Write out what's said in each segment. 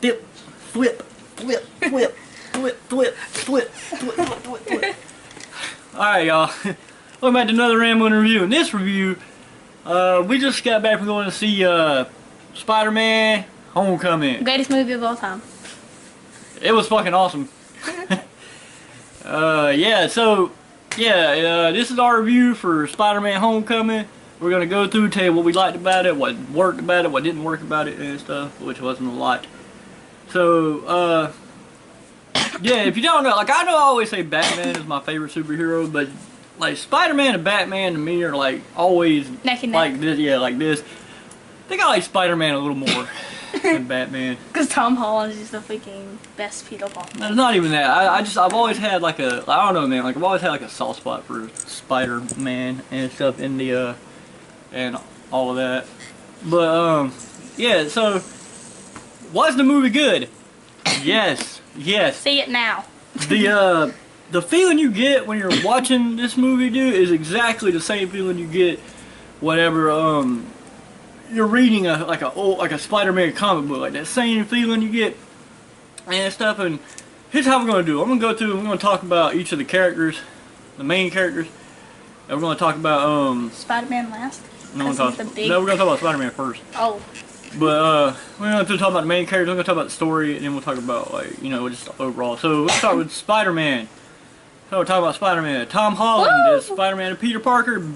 dip, flip, flip, flip, flip, flip, flip, flip, flip, flip. Alright, y'all. Welcome back to another rambling review. In this review, we just got back from going to see Spider-Man Homecoming. Greatest movie of all time. It was fucking awesome. Yeah, so, yeah, this is our review for Spider-Man Homecoming. We're going to go through, tell you what we liked about it, what worked about it, what didn't work about it, and stuff, which wasn't a lot. So, yeah, if you don't know, like, I know I always say Batman is my favorite superhero, but, like, Spider-Man and Batman to me are, like, always neck and neck. Like this, yeah, like this. I think I like Spider-Man a little more than Batman. Because Tom Holland is just the freaking best Peter Parker. It's not even that. I've always had, like, I don't know, man, like, I've always had, like, a soft spot for Spider-Man and stuff in the, and all of that. But, yeah, so, was the movie good? Yes. Yes. See it now. The feeling you get when you're watching this movie, dude, is exactly the same feeling you get whenever, you're reading like a Spider-Man comic book. Like, that same feeling you get and stuff. And here's how we're going to do it. I'm going to go through, we're going to talk about each of the characters, the main characters. And we're going to talk about, Spider-Man last? No, we're going to talk about Spider-Man first. Oh. But, we're going to talk about the main characters, we're going to talk about the story, and then we'll talk about, like, you know, just overall. So, let's start with Spider-Man. So, we're talking about Spider-Man. Tom Holland is Spider-Man and Peter Parker.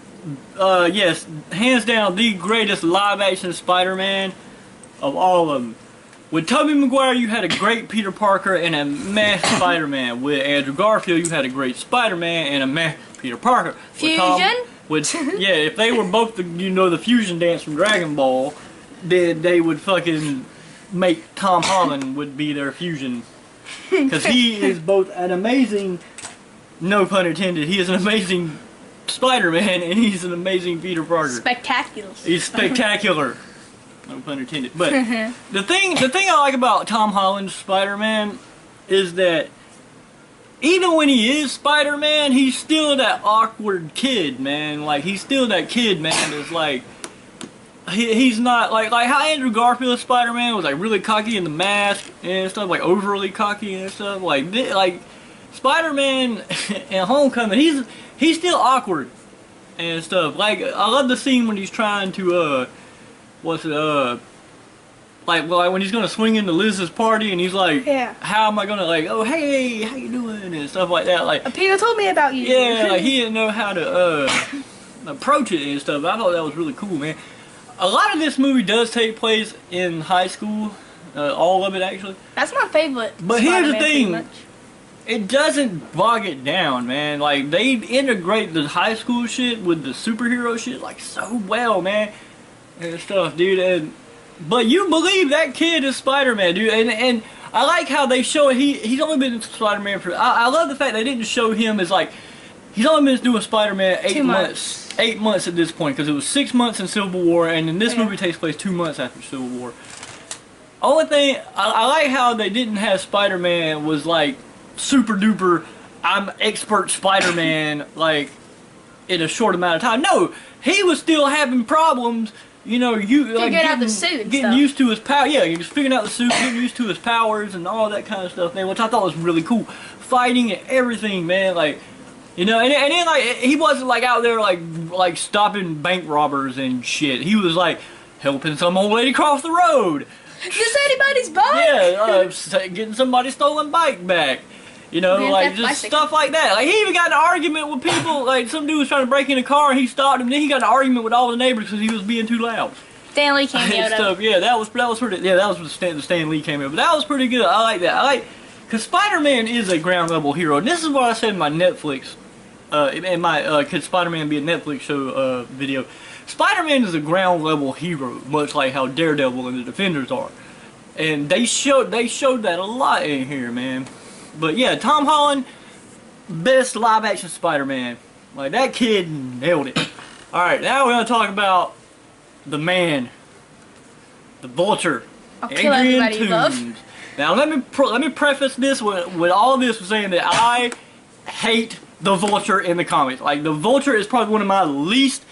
Yes, hands down, the greatest live-action Spider-Man of all of them. With Tobey Maguire, you had a great Peter Parker and a meh Spider-Man. With Andrew Garfield, you had a great Spider-Man and a meh Peter Parker. Fusion? Yeah, if they were both the, you know, the fusion dance from Dragon Ball, then they would fucking make Tom Holland would be their fusion. Because he is both an amazing, no pun intended, he is an amazing Spider-Man and he's an amazing Peter Parker. Spectacular. He's spectacular. No pun intended. But the thing I like about Tom Holland's Spider-Man is that even when he is Spider-Man, he's still that awkward kid, man. Like, he's still that kid, man, that's like, he's not, like how Andrew Garfield's Spider-Man was, like, really cocky in the mask and stuff, like, overly cocky and stuff. Like Spider-Man in Homecoming, he's still awkward and stuff. Like, I love the scene when he's trying to, like when he's gonna swing into Liz's party and he's like, yeah, how am I gonna, like, oh, hey, how you doing, and stuff like that. Like, Peter told me about you. Yeah, like, he didn't know how to, approach it and stuff. I thought that was really cool, man. A lot of this movie does take place in high school, all of it, actually. That's my favorite. But here's the thing. It doesn't bog it down, man. Like, they integrate the high school shit with the superhero shit, like, so well, man. And stuff, dude. But you believe that kid is Spider-Man, dude. And I like how they show it. He's only been Spider-Man for... I love the fact they didn't show him as, like... He's only been doing Spider-Man 8 months. 8 months at this point, because it was 6 months in Civil War, and then this movie takes place 2 months after Civil War. Only thing... I like how they didn't have Spider-Man was, like, super duper, I'm expert Spider-Man, like, in a short amount of time. No, he was still having problems, you know, getting used to his power. Yeah, he was figuring out the suit, getting used to his powers and all that kind of stuff, man, which I thought was really cool. Fighting and everything, man, like, you know, and then, like, he wasn't, like, out there, like stopping bank robbers and shit. He was, like, helping some old lady cross the road. Just anybody's bike? Yeah, getting somebody's stolen bike back. You know, like, just stuff like that. Like, he even got in an argument with people. Like, some dude was trying to break in a car and he stopped him. Then he got in an argument with all the neighbors because he was being too loud. Stan Lee cameo stuff. Yeah, that was pretty. Yeah, that was the Stan Lee cameo. But that was pretty good. I like that. Because Spider-Man is a ground level hero. And this is what I said in my Netflix, in my could Spider-Man be a Netflix show video. Spider-Man is a ground level hero, much like how Daredevil and the Defenders are. And they showed that a lot in here, man. But yeah, Tom Holland, best live-action Spider-Man. Like, that kid nailed it. Alright, now we're going to talk about the man. The Vulture. Adrian Toomes. Now, let me preface this with all this with saying that I hate the Vulture in the comics. Like, the Vulture is probably one of my least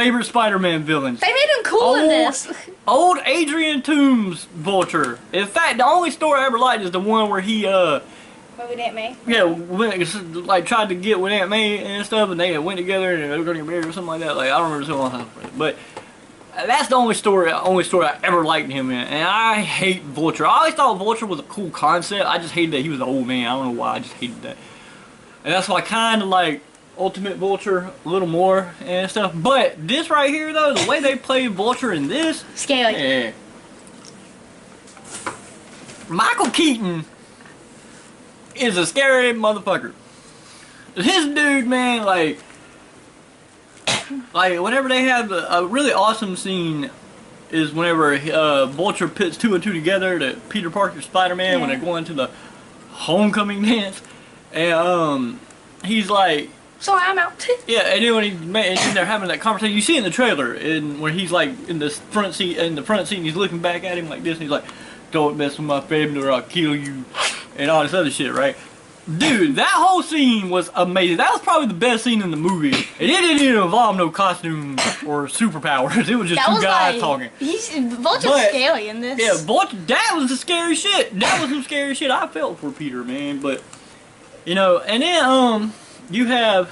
favorite Spider-Man villains. They made him cool in this. Old Adrian Toomes Vulture. In fact, the only story I ever liked is the one where he With Aunt May. yeah, like tried to get with Aunt May and stuff, and they went together and they were gonna get married or something like that. Like I don't remember so long, but that's the only story I ever liked him in. And I hate Vulture. I always thought Vulture was a cool concept. I just hated that he was an old man. I don't know why. I just hated that. And that's why I kind of like Ultimate Vulture a little more and stuff. But this right here, though, the way they play Vulture in this, Scary. yeah. Michael Keaton is a scary motherfucker. His dude, man, like whenever they have a really awesome scene is whenever Vulture puts two and two together to Peter Parker's Spider-Man when they're going to the homecoming dance, and he's like, so I'm out. yeah, and then and they're having that conversation. You see it in the trailer, and where he's like in the front seat, and he's looking back at him like this, and he's like, "Don't mess with my family or I'll kill you," and all this other shit, right? Dude, that whole scene was amazing. That was probably the best scene in the movie. And it didn't even involve no costumes or superpowers. It was just two guys talking. Vulture's scary in this. Yeah, Vulture, that was the scary shit. That was some scary shit I felt for Peter, man. But, you know, and then, you have,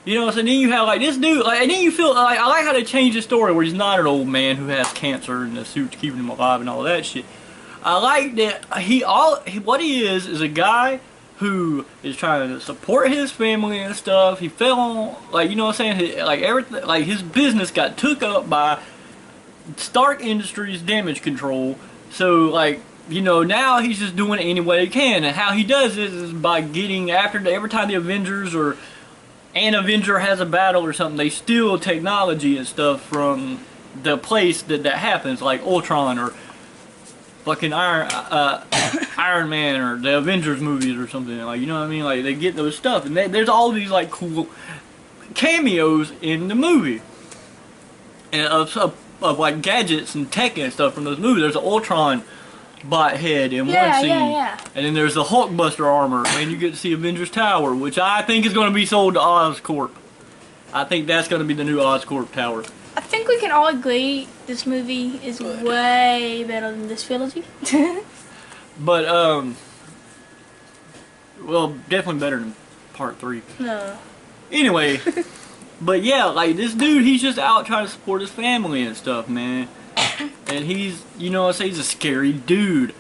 you know, so then you have, like, this dude, like, and then you feel, like, I like how they changed the story where he's not an old man who has cancer and the suit's keeping him alive and all that shit. I like that what he is a guy who is trying to support his family and stuff. He fell on, like, you know what I'm saying, like everything, like his business got took up by Stark Industries damage control. So, like, you know, now he's just doing it any way he can, and how he does it is by getting after every time the Avengers or an Avenger has a battle or something, they steal technology and stuff from the place that happens, like Ultron or fucking Iron Man or the Avengers movies or something, like, you know what I mean? Like, they get those stuff, and there's all these like cool cameos in the movie, and of like gadgets and tech and stuff from those movies. There's an Ultron bot head in one scene, and then there's the Hulkbuster armor, and you get to see Avengers Tower, which I think is going to be sold to Oscorp. I think that's going to be the new Oscorp Tower. I think we can all agree this movie is way better than this trilogy. But, well, definitely better than part 3. No. Anyway, but yeah, like, this dude, he's just out trying to support his family and stuff, man. And he's, you know what I'm saying, he's a scary dude.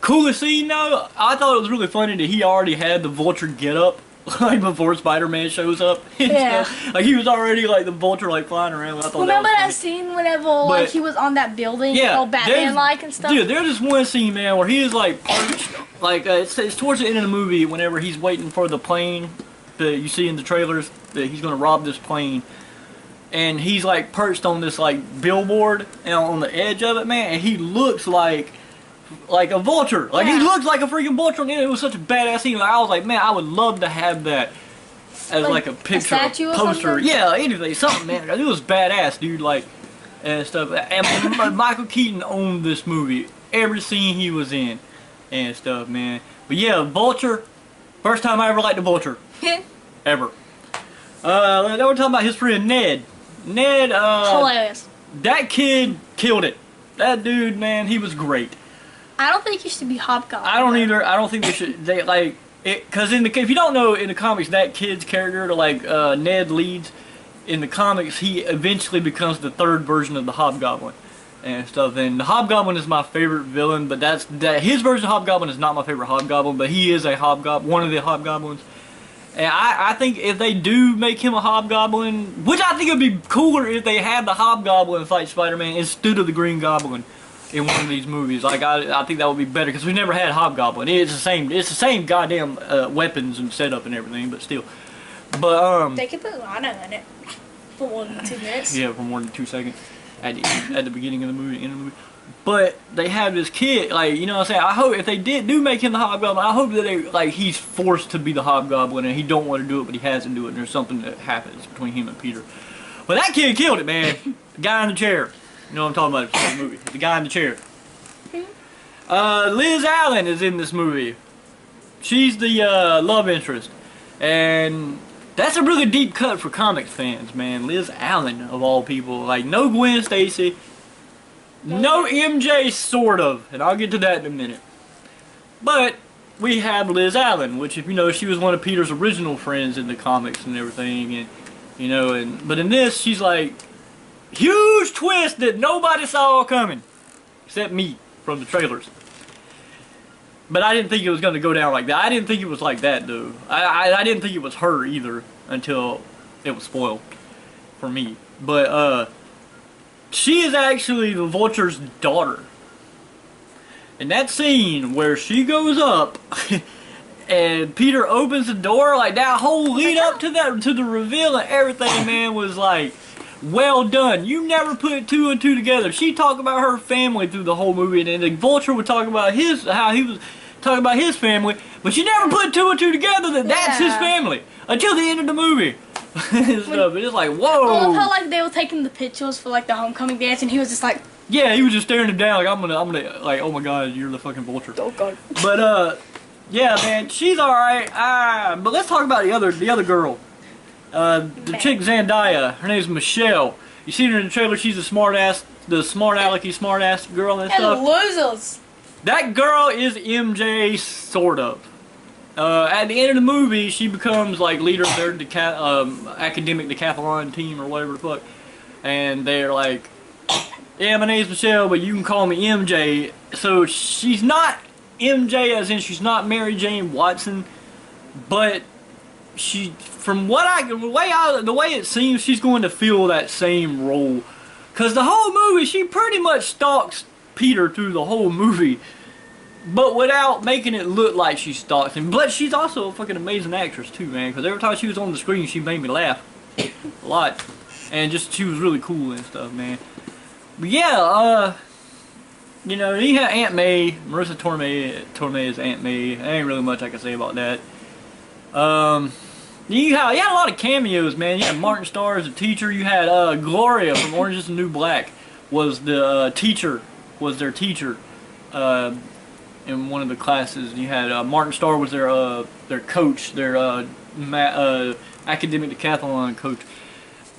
Coolest scene, though, I thought it was really funny that he already had the Vulture get-up. Like before Spider-Man shows up, yeah. Like he was already like the Vulture like flying around. I thought remember that scene whenever like he was on that building, yeah, all Batman-like and stuff. Dude, there's this one scene, man, where he is like perched, like it's towards the end of the movie. Whenever he's waiting for the plane that you see in the trailers, that he's gonna rob this plane, and he's like perched on this like billboard and on the edge of it, man, and he looks like a vulture. Like, he looks like a freaking vulture, and it was such a badass scene. Like, I was like, man, I would love to have that as like a picture, a poster. Yeah, anything, something, man. It was badass, dude, like, and stuff. And Michael Keaton owned this movie. Every scene he was in and stuff, man. But yeah, Vulture, first time I ever liked a Vulture. Ever. Then we're talking about his friend Ned. Ned, hilarious. That kid killed it. That dude, man, he was great. I don't think he should be Hobgoblin. I don't either. I don't think they should. They like it because if you don't know, in the comics, that kid's character, like Ned Leeds, in the comics, he eventually becomes the third version of the Hobgoblin and stuff. And the Hobgoblin is my favorite villain, but his version of Hobgoblin is not my favorite Hobgoblin, but he is a Hobgoblin, one of the Hobgoblins. And I think if they do make him a Hobgoblin, which I think it would be cooler if they had the Hobgoblin fight Spider-Man instead of the Green Goblin in one of these movies. Like, I think that would be better, because we never had Hobgoblin. It's the same goddamn weapons and setup and everything, but still. But they could put Lana in it for 1 to 2 minutes. Yeah, for more than 2 seconds at the beginning of the movie, end of the movie. But they have this kid, like, you know what I'm saying? I hope if they do make him the Hobgoblin, I hope that he's forced to be the Hobgoblin and he don't want to do it, but he has to do it, and there's something that happens between him and Peter. But that kid killed it, man. The guy in the chair. You know what I'm talking about? It's the movie. The guy in the chair. Liz Allen is in this movie. She's the love interest. And That's a really deep cut for comics fans, man. Liz Allen, of all people. Like, no Gwen Stacy. No MJ, sort of. And I'll get to that in a minute. But we have Liz Allen, which, if you know, she was one of Peter's original friends in the comics and everything. And, you know, but in this, she's like, huge twist that nobody saw coming. Except me, from the trailers. But I didn't think it was going to go down like that. I didn't think it was like that, though. I didn't think it was her either until it was spoiled for me. But she is actually the Vulture's daughter. And that scene where she goes up and Peter opens the door, like that whole lead up to that, to the reveal and everything, man, was like, well done. You never put two and two together. She talked about her family through the whole movie, and then the Vulture would talk about how he was talking about his family, but she never put two and two together that that's his family until the end of the movie. And stuff. It's like, whoa. I love how like they were taking the pictures for like the homecoming dance, and he was just like, yeah, he was just staring him down like I'm gonna like, oh my god, you're the fucking Vulture. oh god. But yeah, man, she's all right. But let's talk about the other girl. The chick Zendaya, her name's Michelle. You see her in the trailer, she's the smart alecky smart ass girl and stuff. Losers. That girl is MJ, sort of. At the end of the movie, she becomes like leader of their academic decathlon team or whatever the fuck. And they're like, yeah, my name's Michelle, but you can call me MJ. So she's not MJ as in she's not Mary Jane Watson, but she, from what the way it seems, she's going to fill that same role. Cause the whole movie, she pretty much stalks Peter through the whole movie, but without making it look like she stalks him. But she's also a fucking amazing actress too, man. Cause every time she was on the screen, she made me laugh a lot, and just she was really cool and stuff, man. But yeah, you know, you have Aunt May, Marissa Tomei is Aunt May. There ain't really much I can say about that. You had a lot of cameos, man. You had Martin Starr as a teacher. You had Gloria from Orange is the New Black was the teacher, was their teacher in one of the classes. You had Martin Starr was their coach, their academic decathlon coach.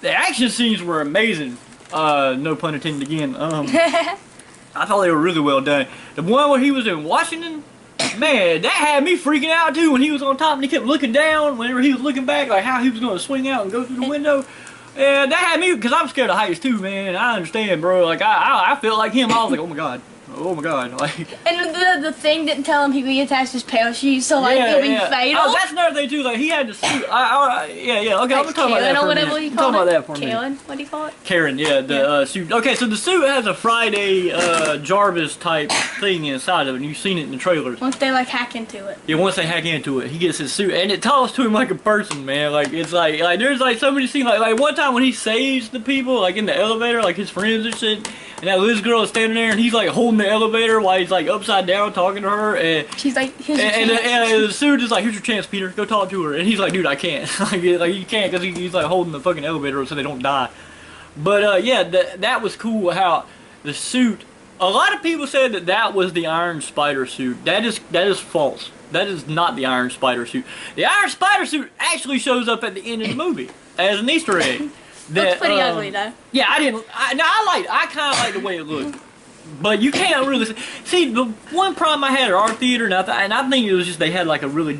The action scenes were amazing. No pun intended again. I thought they were really well done. The one where he was in Washington, man, that had me freaking out too when he was on top and he kept looking down whenever he was looking back, like how he was going to swing out and go through the window. And that had me, because I'm scared of heights too, man. I understand, bro. Like, I felt like him. I was like, oh my god. Oh my god. Like, and the thing didn't tell him he reattached his parachute, so like it would be fatal. Oh, that's another thing too. Like, he had to suit. Yeah. Okay, I'm gonna talk about that for a minute. You call it? Karen, what do you call it? Karen, yeah, the suit. Okay, so the suit has a Friday Jarvis type thing inside of it, and you've seen it in the trailers. Once they like hack into it. Yeah, once they hack into it, he gets his suit, and it talks to him like a person, man. Like, it's like there's like so many scenes. Like one time when he saves the people, like in the elevator, like his friends and shit. And that Liz girl is standing there, and he's like holding the elevator while he's like upside down talking to her, and she's like, "Here's your chance." And the suit is like, "Here's your chance, Peter. Go talk to her." And he's like, "Dude, I can't. like you can't," because he's like holding the fucking elevator so they don't die. But yeah, that was cool. How the suit. A lot of people said that was the Iron Spider suit. That is false. That is not the Iron Spider suit. The Iron Spider suit actually shows up at the end of the movie as an Easter egg. Looks pretty ugly though. Yeah, I kind of like the way it looked, but you can't really see. The one problem I had at our theater, and I think it was just they had like a really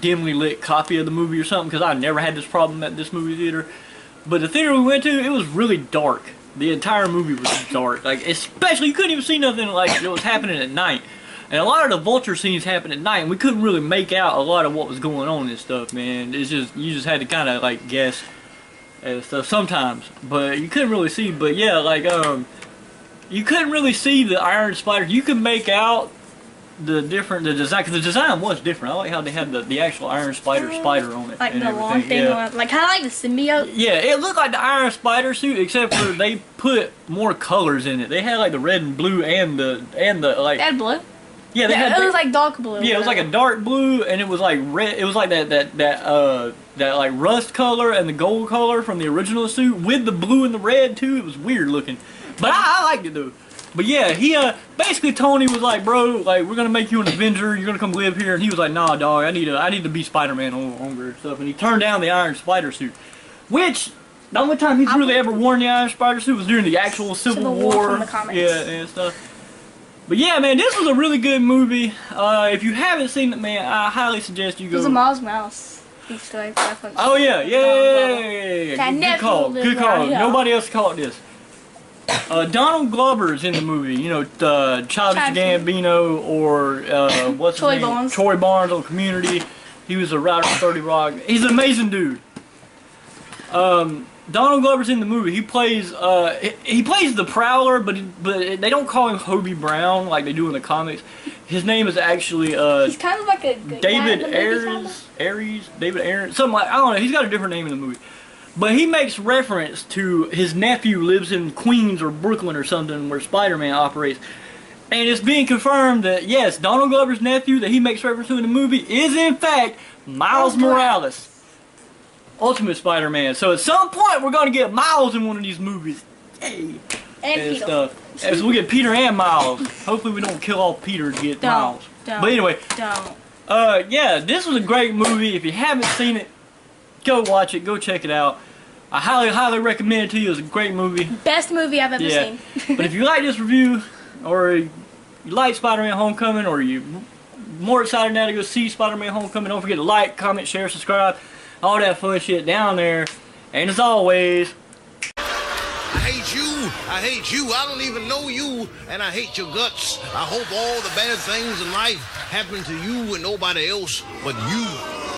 dimly lit copy of the movie or something, because I never had this problem at this movie theater. But the theater we went to, it was really dark. The entire movie was dark. Like, especially you couldn't even see nothing like that was happening at night. And a lot of the Vulture scenes happened at night, and we couldn't really make out a lot of what was going on and stuff, man. It's just you just had to kind of like guess. And stuff sometimes, but you couldn't really see. But yeah, like you couldn't really see the Iron Spider. You could make out the design, because the design was different. I like how they had the actual Iron Spider on it, like and the everything. long thing, like kind of like the symbiote. Yeah, it looked like the Iron Spider suit, except for they put more colors in it. They had like the red and blue and the like. They had blue. Yeah, they had. It was like dark blue. Yeah, it was like a dark blue, and it was like red. It was like that like rust color and the gold color from the original suit with the blue and the red too. It was weird looking, but I liked it though. But yeah, he basically Tony was like, bro, like we're gonna make you an Avenger. You're gonna come live here, and he was like, nah, dog, I need to be Spider-Man no longer and stuff. And he turned down the Iron Spider suit, which the only time he's really ever worn the Iron Spider suit was during the actual Civil War. From the comics. Yeah, and stuff. But yeah, man, this was a really good movie. If you haven't seen it, man, I highly suggest you go. It was a Miles Mouse. Oh yeah. Good call. Good call. Nobody else caught this. Donald Glover's in the movie. You know, Childish Gambino or what's his name? Troy Barnes on Community. He was a writer for 30 Rock. He's an amazing dude. Donald Glover's in the movie. He plays the Prowler, but they don't call him Hobie Brown like they do in the comics. His name is actually he's kind of like a good David guy in the movie, David Aarons, something like, I don't know. He's got a different name in the movie, but he makes reference to his nephew lives in Queens or Brooklyn or something where Spider-Man operates, and it's being confirmed that yes, Donald Glover's nephew that he makes reference to in the movie is in fact Miles Morales. Ultimate Spider-Man. So at some point we're gonna get Miles in one of these movies. Hey. And Peter. Stuff. As we get Peter and Miles. Hopefully we don't kill all Peter to get Miles. But anyway. Yeah, this was a great movie. If you haven't seen it, go watch it. Go check it out. I highly recommend it to you. It's a great movie. Best movie I've ever seen. But if you like this review, or you like Spider-Man Homecoming, or you're more excited now to go see Spider-Man Homecoming, don't forget to like, comment, share, subscribe. All that fun shit down there. And as always, I hate you. I hate you. I don't even know you. And I hate your guts. I hope all the bad things in life happen to you and nobody else but you.